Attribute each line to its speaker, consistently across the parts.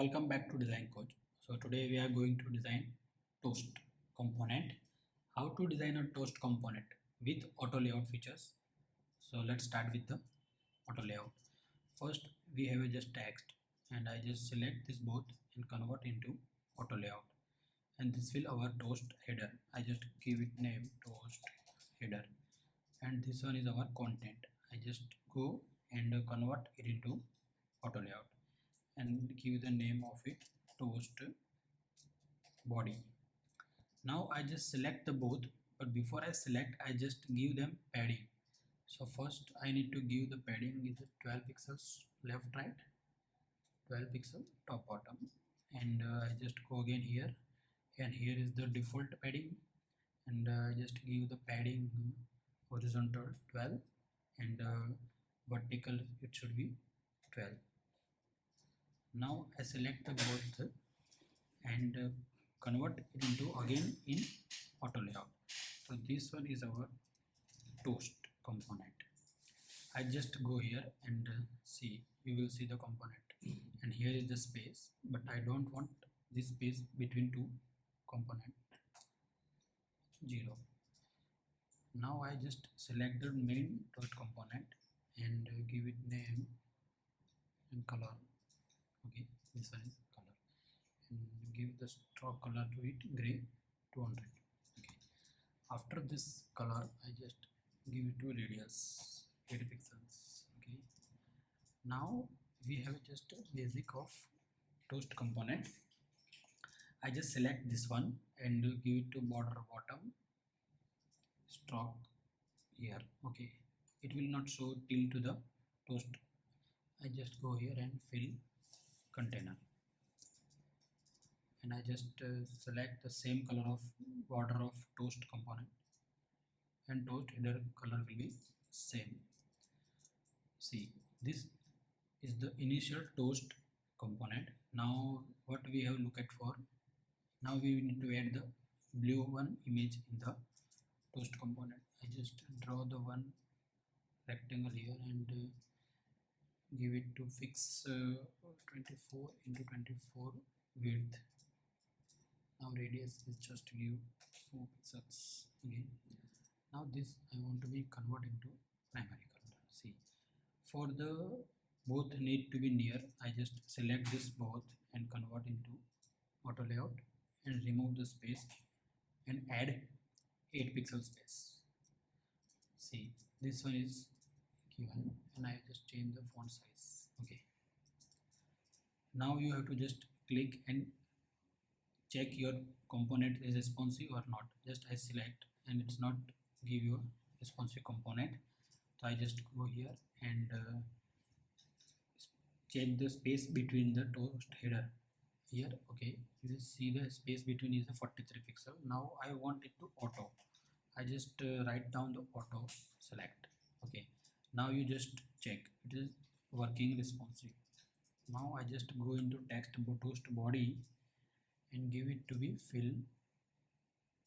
Speaker 1: Welcome back to Design Coach. So today we are going to design toast component. How to design a toast component with auto layout features. So let's start with the auto layout. First we have a just text and I just select this both and convert into auto layout. And this will our toast header. I just give it name toast header. And this one is our content. I just go and convert it into auto layout and give the name of it toast body. Now I just select the both, but before I select I just give them padding. So first I need to give the padding is 12 pixels left right, 12 pixel top bottom, and I just go again here, and here is the default padding, and I just give the padding horizontal 12 and vertical it should be 12. Now I select the both and convert it into again in auto layout. So this one is our toast component. I just go here and see, you will see the component, and here is the space, but I don't want this space between two component 0. Now I just select the main toast component and give it name and color. Okay, this one is color, and give the stroke color to it gray 200. Okay, after this color I just give it to radius 8 pixels. Okay, now we have just a basic of toast component. I just select this one and give it to border bottom stroke here. Okay, it will not show till to the toast. I just go here and fill container, and I just select the same color of border of toast component, and toast header color will be same. See, this is the initial toast component. Now what we have look at for, now we need to add the blue one image in the toast component. I just draw the one rectangle here and give it to fix 24 into 24 width. Now radius is just give 4 pixels again. Now this I want to be convert into primary color. See, for the both need to be near, I just select this both and convert into auto layout and remove the space and add 8 pixel space. See, this one is given, and I just change the font size. Okay, now you have to just click and check your component is responsive or not. Just I select and it's not give you a responsive component, so I just go here and check the space between the toast header here. Okay, you will see the space between is a 43 pixel. Now I want it to auto. I just write down the auto select. Okay, now you just check it is working responsive. Now I just go into text toast body and give it to be fill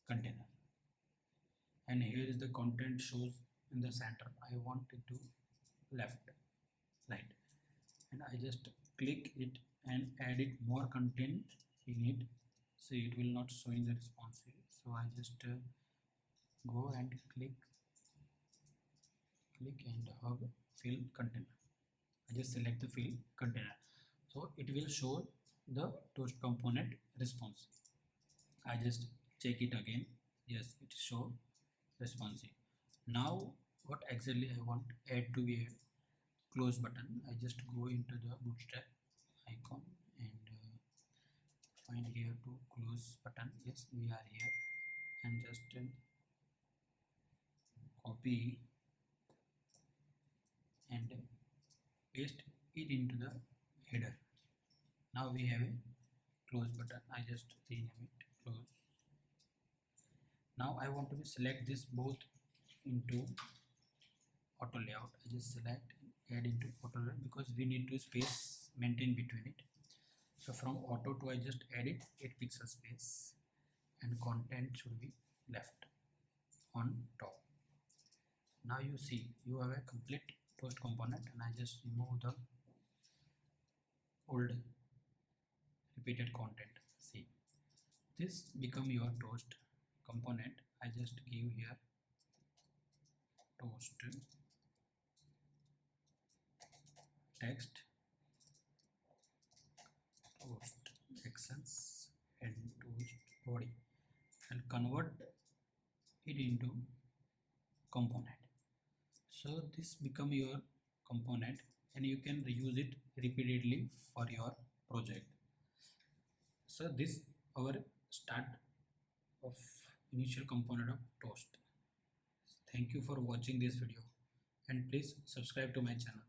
Speaker 1: container, and here is the content shows in the center. I want it to left right, and I just click it and add it more content in it. See, it will not show in the responsive, so I just go and click and hug fill container. I just select the fill container, so it will show the toast component responsive. I just check it again. Yes, it show responsive. Now what exactly I want add to be a close button. I just go into the bootstrap icon and find here to close button. Yes, we are here, and just copy and paste it into the header. Now we have a close button. I just rename it close. Now I want to select this both into auto layout. I just select and add into auto layout because we need to space maintain between it. So from auto to I just add it 8 pixel space, and content should be left on top. Now you see you have a complete toast component, and I just remove the old repeated content. See, this become your toast component. I just give here toast text, toast actions, and toast body, and convert it into component. So this become your component and you can reuse it repeatedly for your project. So this our start of initial component of toast. Thank you for watching this video and please subscribe to my channel.